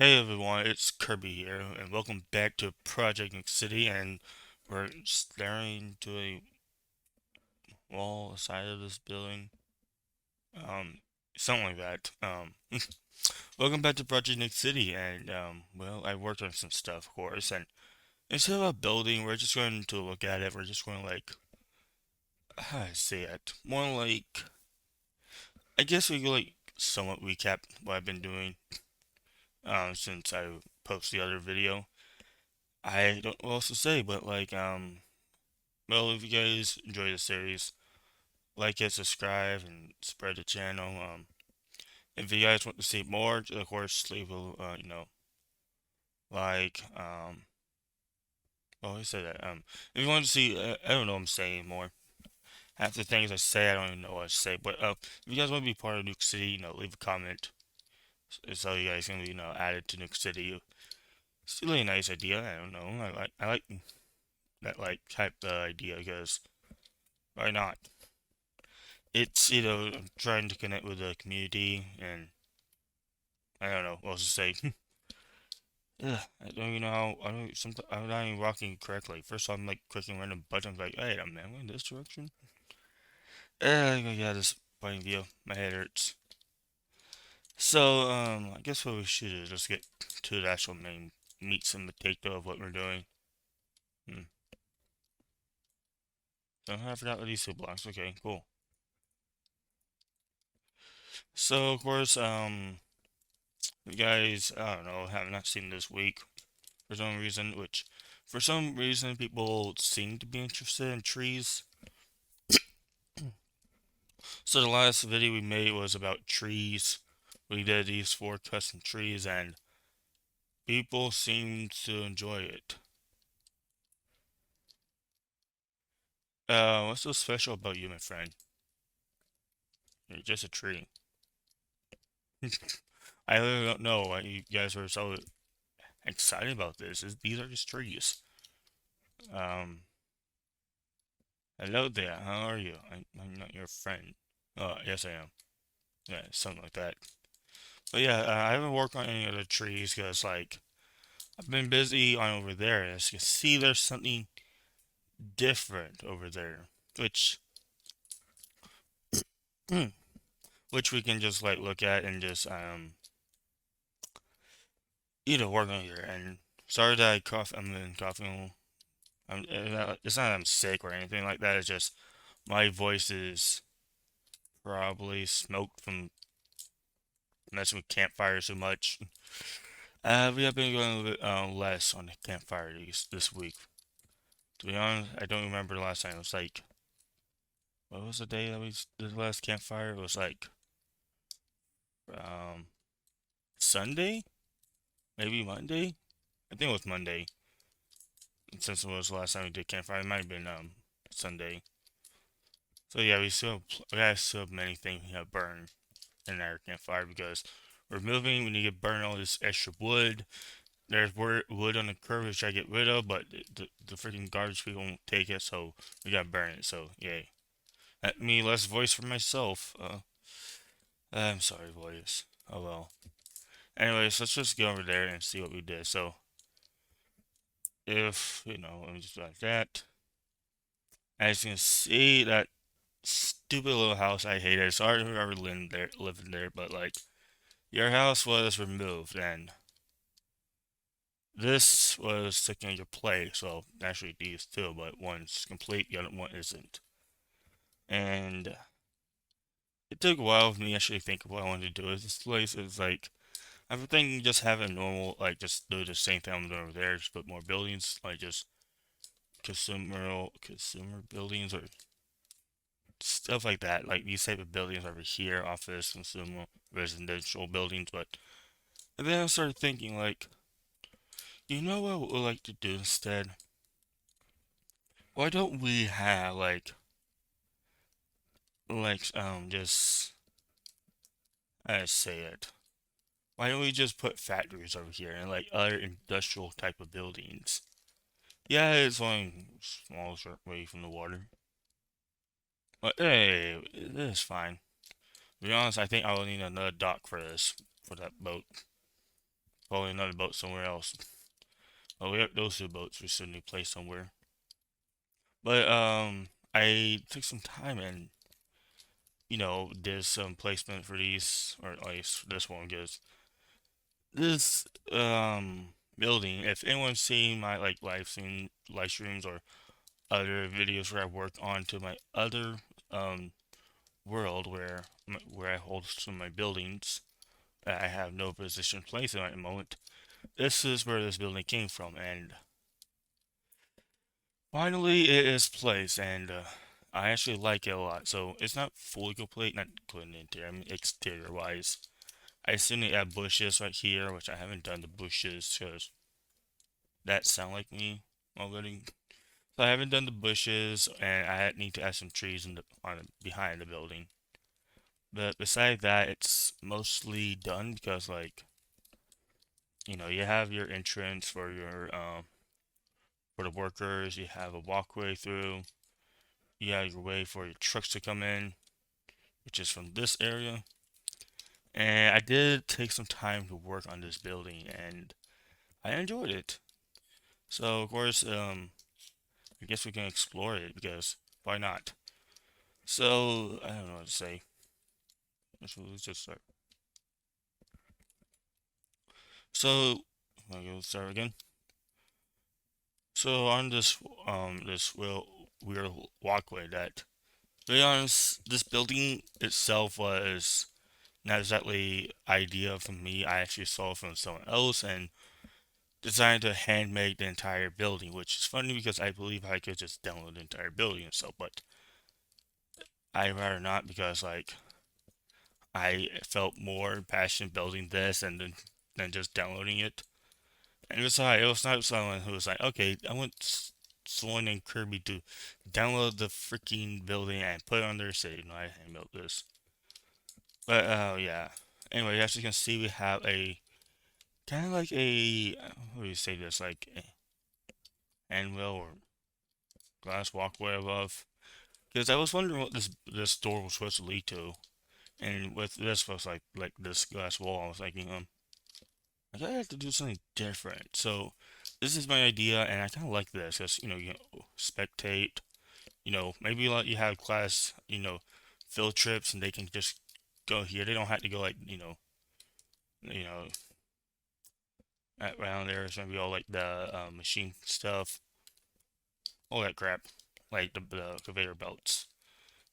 Hey everyone, it's Kirby here, and welcome back to Project Nuke City. And we're staring to a wall side of this building, um, something like that. Welcome back to Project Nuke City, and well, I worked on some stuff, of course, and instead of a building, we're just going to look at it. We're just going to how do I say it? More like, I guess we could somewhat recap what I've been doing, since I posted the other video. I don't know what else to say, but well, if you guys enjoy the series, like it, subscribe, and spread the channel. If you guys want to see more, of course, leave a, like, oh, I said that. If you want to see, I don't know what I'm saying more. Half the things I say, I don't even know what to say. But, if you guys want to be part of Nuke City, leave a comment. So you guys can be, added to Nuke City. It's a really nice idea. I don't know. I like that, type of idea because why not? It's trying to connect with the community, and I don't know what else to say. Ugh, I don't even know how. I don't. Sometimes I'm not even walking correctly. First, I'm like clicking random buttons, like, hey, I'm going this direction. Yeah, this point of view. My head hurts. So, I guess what we should do is just get to the actual main meats and potato of what we're doing. Hmm. So I forgot these two blocks. Okay, cool. So of course, you guys, I don't know, have not seen this week for some reason, which for some reason people seem to be interested in trees. So the last video we made was about trees. We did these 4 custom trees and people seem to enjoy it. What's so special about you, my friend? You're just a tree. I really don't know why you guys are so excited about this. These are just trees. Um, Hello there, how are you? I'm not your friend. Yes I am. Yeah, something like that. But yeah, I haven't worked on any other trees because, I've been busy on over there. As you can see, there's something different over there, which which we can just look at and just work on here. And sorry that I cough. I'm been coughing. It's not that I'm sick or anything like that. It's just my voice is probably smoked from messing with campfires so much. We have been going a little bit less on the campfire this week. To be honest, I don't remember the last time. It was what was the day that we did the last campfire? It was um Sunday, maybe Monday. I think it was Monday. And since it was the last time we did campfire, it might have been Sunday. So yeah, we still have many things we have burned in our campfire because we're moving. We need to burn all this extra wood. There's wood on the curb which I get rid of, but the freaking garbage people won't take it, so we gotta burn it. So yay. Let me less voice for myself. I'm sorry, voice. Oh well. Anyways, let's just go over there and see what we did. So if let me just do like that. As you can see, that stupid little house, I hate it. Sorry whoever living there, but your house was removed, and this was taken into play. So actually these two, but one's complete, the other one isn't. And it took a while for me to actually think of what I wanted to do. This place is everything, just have a normal, just do the same thing I'm doing over there, just put more buildings, just consumer buildings or stuff like that. Like these type of buildings over here, office, consumer, residential buildings. But and then I started thinking, you know what I would like to do instead? Why don't we have just I say it. Why don't we just put factories over here and other industrial type of buildings? Yeah, it's only small short way from the water. But hey, it is fine. To be honest, I think I will need another dock for this, for that boat. Probably another boat somewhere else. Oh, we have those two boats. We still need to place somewhere. But I took some time and did some placement for these, or at least this one, because this building. If anyone's seen my like live streams or other videos where I work on to my other um world where I hold some of my buildings that I have no position place in at the moment. This is where this building came from, and finally it is placed, and I actually like it a lot. So it's not fully complete, not including the interior. I mean exterior wise. I still need to add bushes right here, which I haven't done the bushes because that sound like me already. So I haven't done the bushes, and I need to add some trees behind the building. But beside that, it's mostly done because like you have your entrance for the workers. You have a walkway through. You have your way for your trucks to come in, which is from this area. And I did take some time to work on this building, and I enjoyed it. So of course, I guess we can explore it because why not? So I don't know what to say. Let's just start. So I'll go start again. So on this weird walkway that, to be honest, this building itself was not exactly idea from me. I actually saw it from someone else and decided to handmade the entire building, which is funny because I believe I could just download the entire building itself, but I'd rather not because like I felt more passion building this and than just downloading it. And besides, it was not someone who was like, okay, I want someone named Kirby to download the freaking building and put it on their city. No, I handbuilt this. But yeah. Anyway, as you can see, we have a kind of like a what do you say this, like a anvil or glass walkway above. Because I was wondering what this door was supposed to lead to, and with this was like this glass wall, I was thinking, I gotta have to do something different. So this is my idea, and I kind of like this because you can spectate. Maybe let you have class, field trips, and they can just go here. They don't have to go like you know around there. It's gonna be all like the machine stuff, all that crap, like the conveyor belts.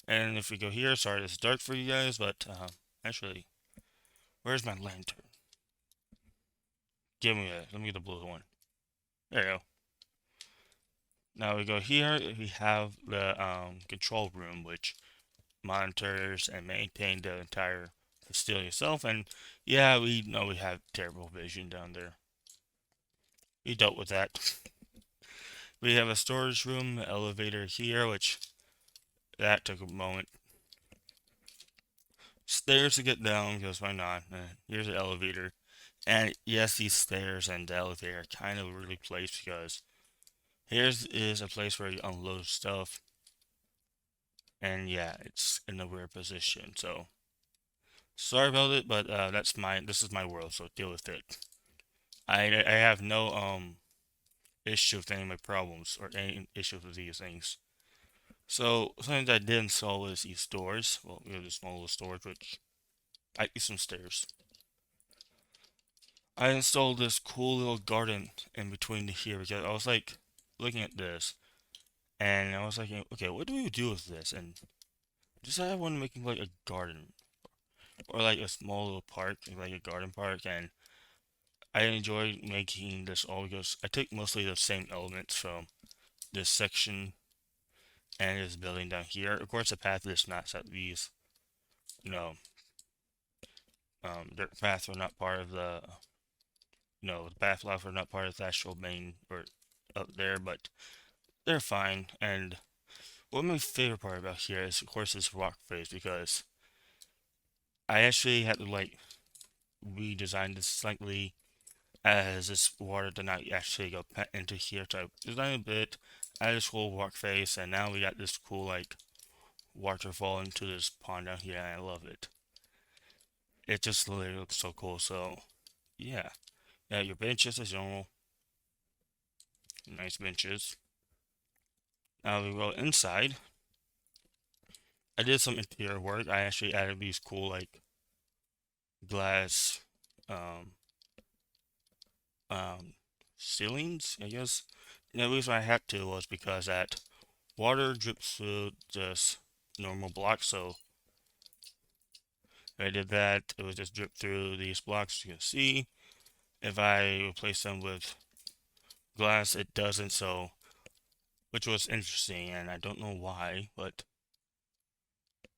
And if we go here, sorry, it's dark for you guys, but actually, where's my lantern? Let me get the blue one. There you go. Now we go here, we have the control room, which monitors and maintains the entire facility itself. And yeah, we know we have terrible vision down there. We dealt with that. We have a storage room, elevator here, which that took a moment. Stairs to get down, because why not? Here's the elevator. And yes, these stairs and the elevator are kind of really placed because here's is a place where you unload stuff. And yeah, it's in a weird position. So sorry about it, but this is my world, so deal with it. I have no issue with any of my problems or any issues with these things. So something that I did install is these doors. Well, we have this small little storage, which I need some stairs. I installed this cool little garden in between here because I was like looking at this and I was like, okay, what do we do with this? And just I want to make like a garden or like a small little park, like a garden park, and I enjoy making this all because I take mostly the same elements from this section and this building down here. Of course, the path is not set these, you know, dirt paths are not part of the path blocks are not part of the actual main or up there, but they're fine. And what my favorite part about here is, of course, this rock face because I actually had to like redesign this slightly as this water did not actually go into here. So I designed a bit, added this whole rock face, and now we got this cool like waterfall into this pond down here, and I love it. It just literally looks so cool. So yeah, Yeah, your benches as normal. Nice benches. Now we go inside. I did some interior work. I actually added these cool like glass um um ceilings, I guess. And the reason I had to was because that water drips through just normal blocks, so if I did that, it would just drip through these blocks you can see. If I replace them with glass, it doesn't, so which was interesting, and I don't know why, but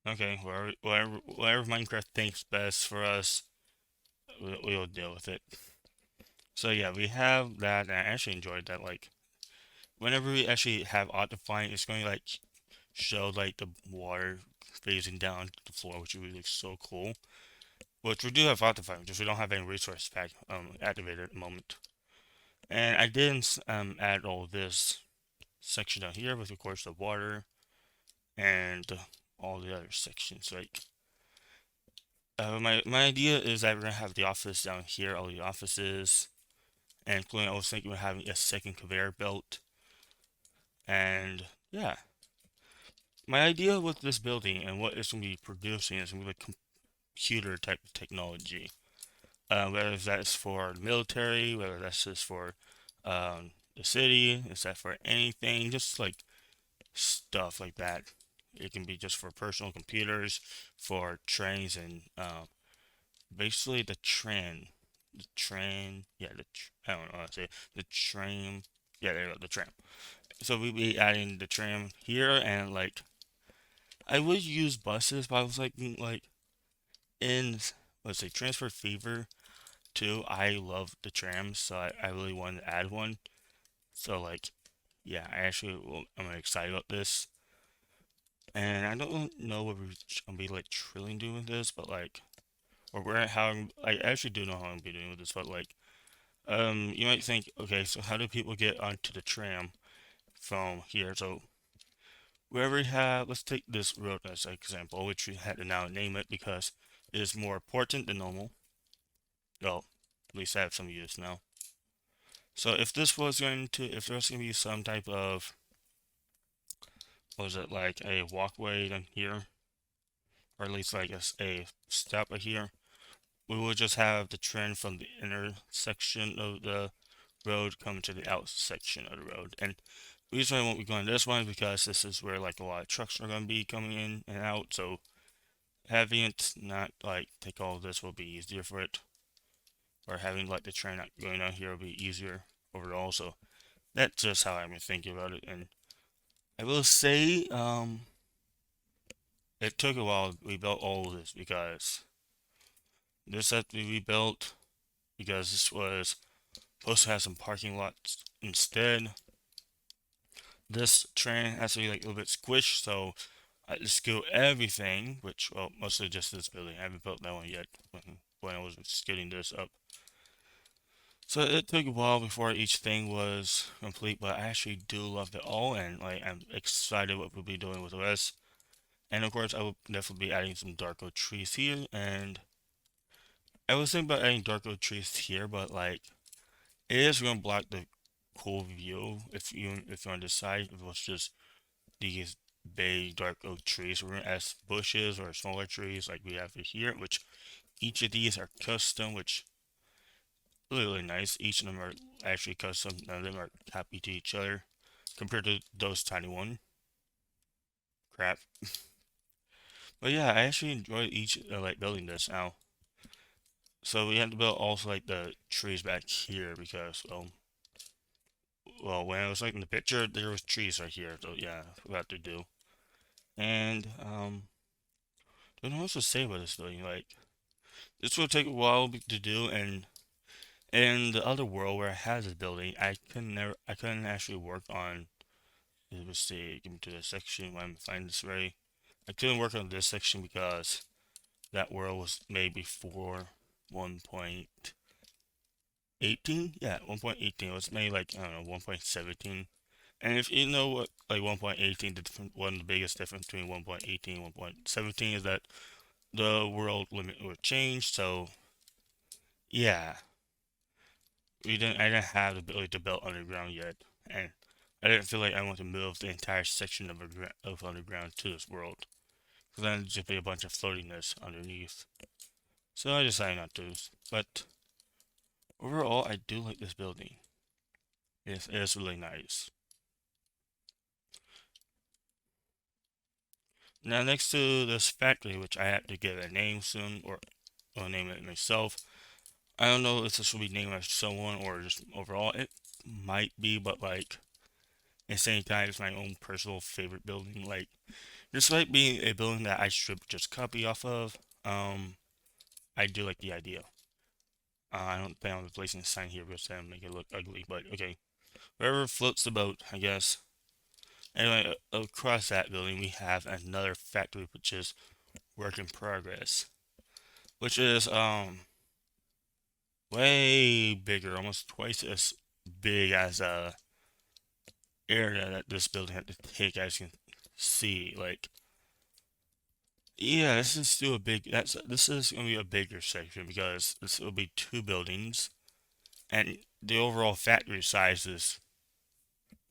okay, whatever Minecraft thinks best for us, we'll deal with it. So yeah, we have that, and I actually enjoyed that. Like, whenever we actually have Optifine, it's going to like show like the water phasing down the floor, which would look so cool. Which we do have Optifine, just we don't have any resource pack activated at the moment. And I did add all this section down here with, of course, the water and all the other sections. Like, my idea is that we're gonna have the office down here, all the offices, and including I was thinking of having a second conveyor belt. And yeah, my idea with this building and what it's gonna be producing is gonna be like computer type of technology. Whether that's for the military, whether that's just for the city, is that for anything, just like stuff like that. It can be just for personal computers, for trains, and basically yeah, I don't know how to say it. The tram, yeah, there you go, the tram. So we'll be adding the tram here, and like I would use buses, but I was like in let's say Transfer Fever too. I love the trams, so I really wanted to add one. So like, yeah, I'm excited about this. And I don't know what we're gonna be like trilling doing with this, but like, or where how I actually do know how I'm gonna be doing with this, but like, you might think, okay, so how do people get onto the tram from here? So wherever we have, let's take this road as an example, which we had to now name it because it is more important than normal. Well, at least I have some use now. So if there was going to be some type of, what was it, like a walkway down here, or at least like a step here, we would just have the trend from the inner section of the road come to the out section of the road. And the reason I won't be going this one is because this is where like a lot of trucks are going to be coming in and out. So having it not like take all of this will be easier for it, or having like the train not going down here will be easier overall. So that's just how I'm thinking about it. And I will say, it took a while to rebuild all of this because this had to be rebuilt because this was supposed to have some parking lots instead. This train has to be like a little bit squished, so I had to scale everything, which, well, mostly just this building. I haven't built that one yet when I was scaling this up. So it took a while before each thing was complete, but I actually do love it all, and like I'm excited what we'll be doing with the rest. And of course, I will definitely be adding some dark oak trees here, and I was thinking about adding dark oak trees here, but like it is going to block the cool view if you want to decide if it's just these big dark oak trees. We're going to add bushes or smaller trees like we have here, which each of these are custom, which really really nice. Each of them are actually custom. None of them are happy to each other compared to those tiny one. Crap. But yeah, I actually enjoy each like building this now. So we had to build also like the trees back here because well when I was like in the picture there was trees right here. So yeah, forgot to do. And don't know what to say about this building. Like this will take a while to do, and in the other world where I had this building, I couldn't actually work on. Let's see, give me to the section when I find this right. I couldn't work on this section because that world was made before 1.18. Yeah, 1.18. It was made like I don't know 1.17. And if you know what like 1.18, one of the biggest difference between 1.18 and 1.17 is that the world limit will change. So yeah, I didn't have the ability to build underground yet, and I didn't feel like I want to move the entire section of underground to this world, because then it'd just be a bunch of floatiness underneath. So I decided not to. But overall, I do like this building. It is really nice. Now, next to this factory, which I have to give a name soon, or I'll name it myself. I don't know if this will be named after someone or just overall. It might be, but like at the same time, it's my own personal favorite building. Like this might be a building that I should just copy off of. I do like the idea. I don't think I'm replacing the sign here because that'll make it look ugly. But okay, wherever floats the boat, I guess. Anyway, across that building, we have another factory, which is work in progress, which is way bigger, almost twice as big as area that this building had to take, as you can see. Like, yeah, this is still a big. This is gonna be a bigger section because this will be two buildings, and the overall factory size is,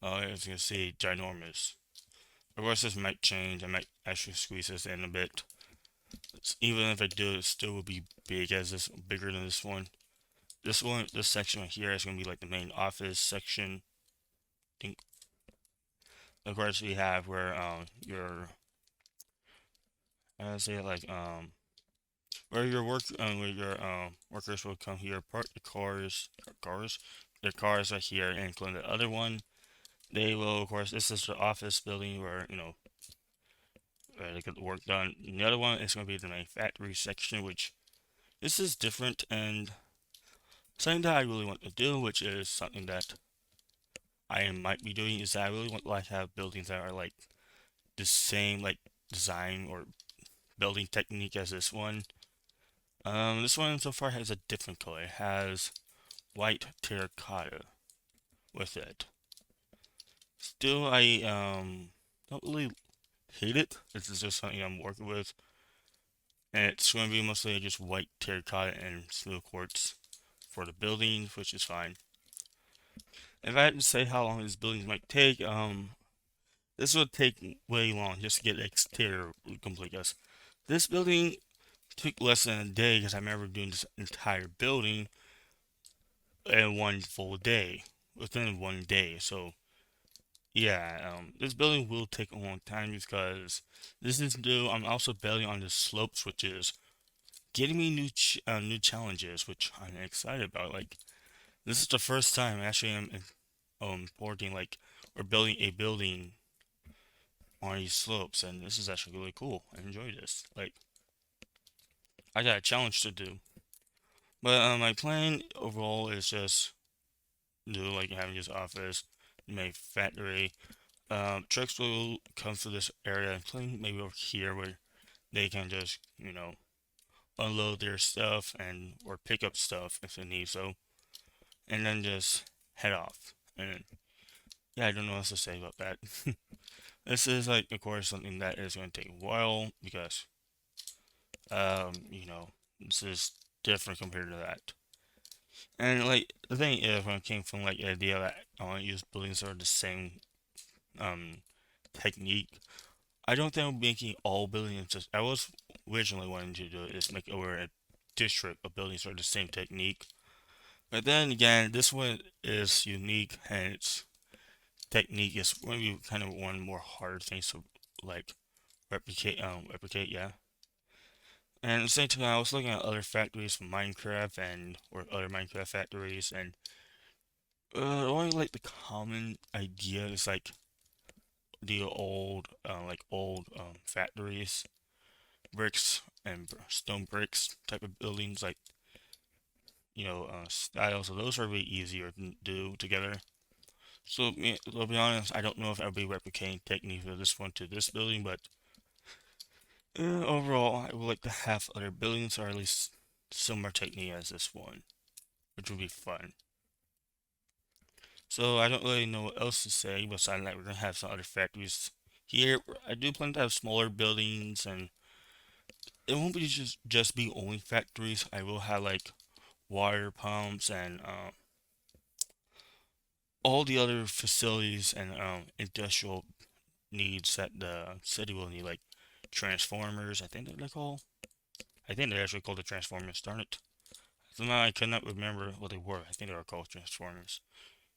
as you can see, ginormous. Of course, this might change. I might actually squeeze this in a bit. Even if I do, it still will be big as this, bigger than this one. This section right here is gonna be like the main office section. Think. Of course, we have where your I say like where your workers will come here, park the their cars are here, and including the other one. They will, of course, this is the office building where where they get the work done. And the other one is going to be the main factory section, which this is different and something that I really want to do, which is something that I might be doing, is that I really want to like have buildings that are like the same like design or building technique as this one. This one so far has a different color. It has white terracotta with it. Still, I don't really hate it. This is just something I'm working with, and it's going to be mostly just white terracotta and smooth quartz for the buildings, which is fine. If I had to say how long these buildings might take, this would take way long just to get the exterior complete. Guys, this building took less than a day because I remember doing this entire building in one full day, within one day. So yeah, this building will take a long time because this is new. I'm also building on the slopes, which is getting me new challenges, which I'm excited about. Like this is the first time actually I'm importing like or building a building on these slopes, and this is actually really cool. I enjoy this. Like I got a challenge to do, but my plan overall is just do like having this office, my factory. Trucks will come through this area, including maybe over here where they can just, unload their stuff and or pick up stuff if they need so, and then just head off. And yeah, I don't know what else to say about that. This is like, of course, something that is going to take a while because, this is different compared to that. And like the thing is, when it came from like the idea that I want to use buildings that are the same um technique, I don't think I'm making all buildings just. I was originally wanting to do it is make over a district of buildings that are the same technique. But then again, this one is unique and its technique is going to be kind of one more hard things to like replicate, yeah. And at the same time, I was looking at other factories from Minecraft and or other Minecraft factories, and only like the common idea is like the old factories, bricks and stone bricks type of buildings, like styles. So those are really easier to do together. So to be honest, I don't know if I'll be replicating techniques of this one to this building, but overall, I would like to have other buildings or at least similar technique as this one, which would be fun. So I don't really know what else to say besides that we're gonna have some other factories here. I do plan to have smaller buildings, and it won't be just be only factories. I will have like water pumps and all the other facilities and industrial needs that the city will need, like transformers. I think they're called. I think they're actually called the transformers. Darn it! Somehow I cannot remember what they were. I think they were called transformers.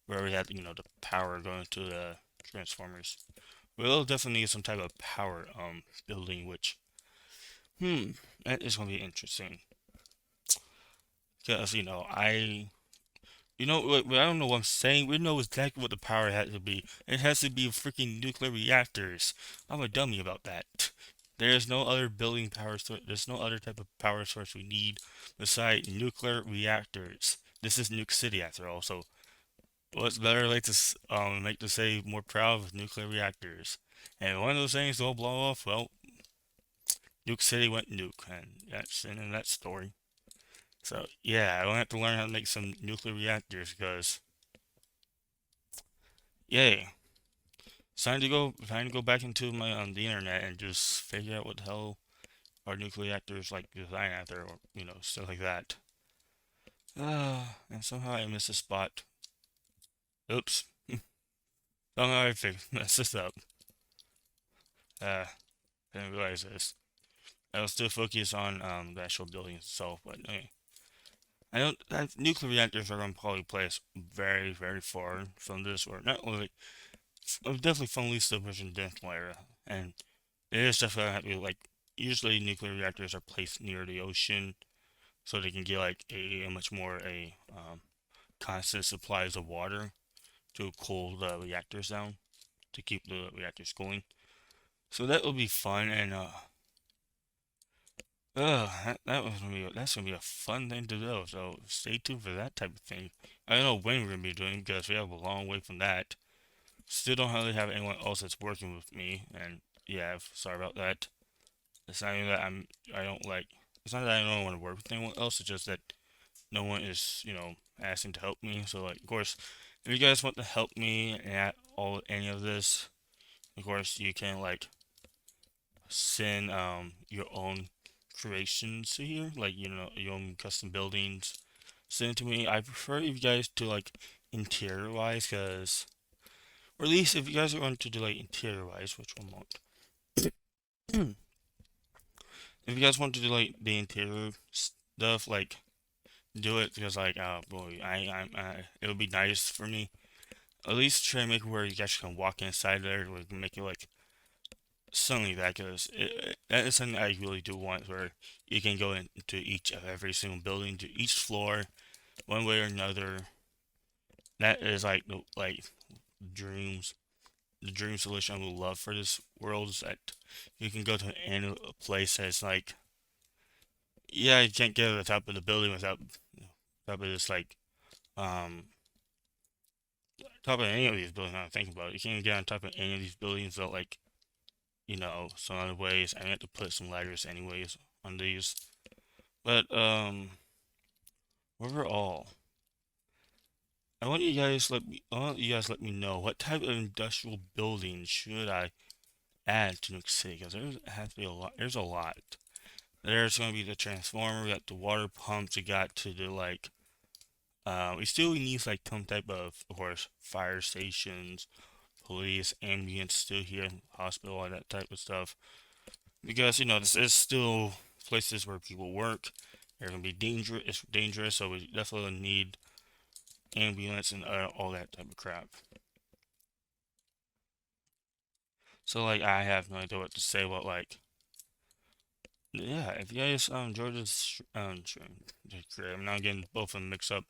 Where we had the power going to the transformers. We'll definitely need some type of power building, which that is gonna be interesting. Because I don't know what I'm saying. We know exactly what the power has to be. It has to be freaking nuclear reactors. I'm a dummy about that. There's no other building power source. There's no other type of power source we need besides nuclear reactors. This is Nuke City after all. So what's better like to make the city more proud of nuclear reactors? And if one of those things don't blow off, well, Nuke City went nuke, and that's the end of that story. So yeah, I don't have to learn how to make some nuclear reactors because yay. It's time to go back into my the internet and just figure out what the hell are nuclear reactors like design out there, or stuff like that. And somehow I missed a spot. Oops. Somehow I messed this up. Uh, didn't realize this. I was still focused on the actual building itself, but okay. Nuclear reactors are gonna probably place very, very far from this, or not really. Definitely from least division dental area, and it is definitely have to be like usually nuclear reactors are placed near the ocean, so they can get like a much more a constant supplies of water to cool the reactors down to keep the reactors cooling. So that will be fun, and that's gonna be a fun thing to do. So stay tuned for that type of thing. I don't know when we're gonna be doing because we have a long way from that. Still don't really have anyone else that's working with me, and yeah, sorry about that. It's not even that I don't like. It's not that I don't want to work with anyone else. It's just that no one is asking to help me. So like, of course, if you guys want to help me at all any of this, of course you can like send your own creations to here, like your own custom buildings. Send it to me. I prefer you guys to like interior wise, cause or at least if you guys want to do like interior wise, which one won't. If you guys want to do like the interior stuff, like do it because like boy, it would be nice for me. At least try to make it where you guys can walk inside there, we can make it like something like that because that is something I really do want where you can go into each of every single building to each floor one way or another. That is like dreams the dream solution I would love for this world is that you can go to any place that's like yeah, you can't get to the top of the building without top of this like um top of any of these buildings. Now I'm thinking about it, you can't get on top of any of these buildings without like some other ways. I have to put some ladders anyways on these. But overall, I want you guys let me know what type of industrial building should I add to Nuke City because there has to be a lot. There's a lot. There's gonna be the transformer. We got the water pumps. We got to do like we still need like some type of course, fire stations, police, ambulance still here, hospital, all that type of stuff. Because this is still places where people work. They're gonna be dangerous. It's dangerous, so we definitely need ambulance and all that type of crap. So like, I have no idea what to say, but like, yeah, if you guys enjoyed this I'm now getting both of them mixed up.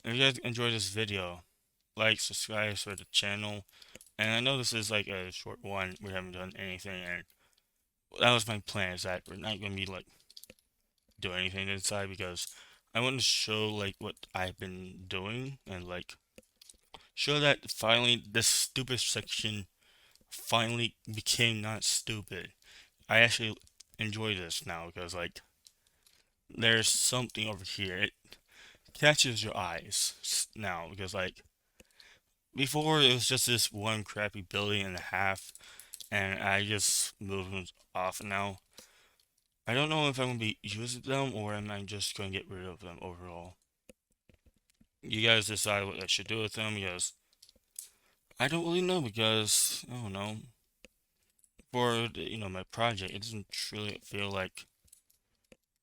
If you guys enjoyed this video, like, subscribe for the channel. And I know this is like a short one. We haven't done anything, and that was my plan. Is that we're not gonna be like doing anything inside because I want to show like what I've been doing and like show that finally this stupid section finally became not stupid. I actually enjoy this now because like there's something over here. It catches your eyes now because like before it was just this one crappy building and a half and I just moved them off now. I don't know if I'm gonna be using them or am I just gonna get rid of them overall. You guys decide what I should do with them because I don't really know because I don't know. For my project, it doesn't really feel like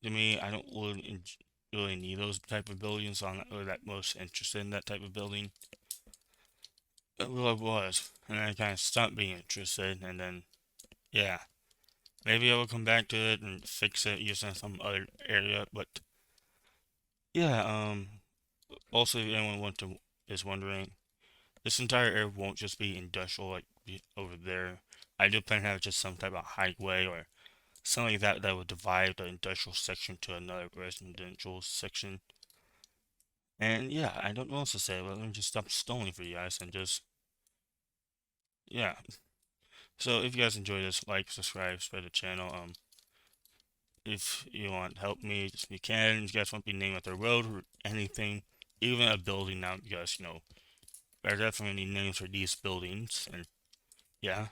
to me. I don't really need those type of buildings. So I'm not really that most interested in that type of building. Well, I was, and then I kind of stopped being interested, and then yeah, maybe I will come back to it and fix it using some other area. But yeah, also if anyone is wondering, this entire area won't just be industrial like over there. I do plan to have just some type of highway or something like that would divide the industrial section to another residential section. And yeah, I don't know what else to say. Let me just stop stalling for you guys and just yeah. So if you guys enjoy this, like, subscribe, spread the channel. If you want to help me, you can. If you guys want to be named after a road or anything, even a building now, because there are definitely names for these buildings. And yeah,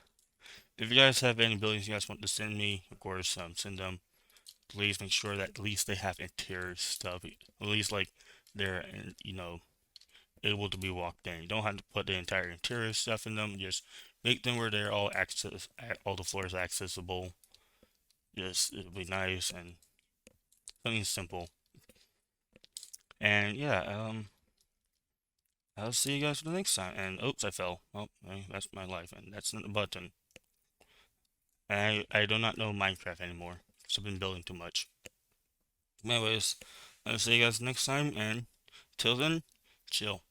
if you guys have any buildings you guys want to send me, of course, send them. Please make sure that at least they have interior stuff. At least like they're able to be walked in. You don't have to put the entire interior stuff in them. Just make them where they're all the floors accessible. Just it'll be nice and something simple. And yeah, I'll see you guys for the next time. And oops, I fell. Oh, that's my life, and that's not the button. And I do not know Minecraft anymore. So I've been building too much. Anyways, I'll see you guys next time, and till then, chill.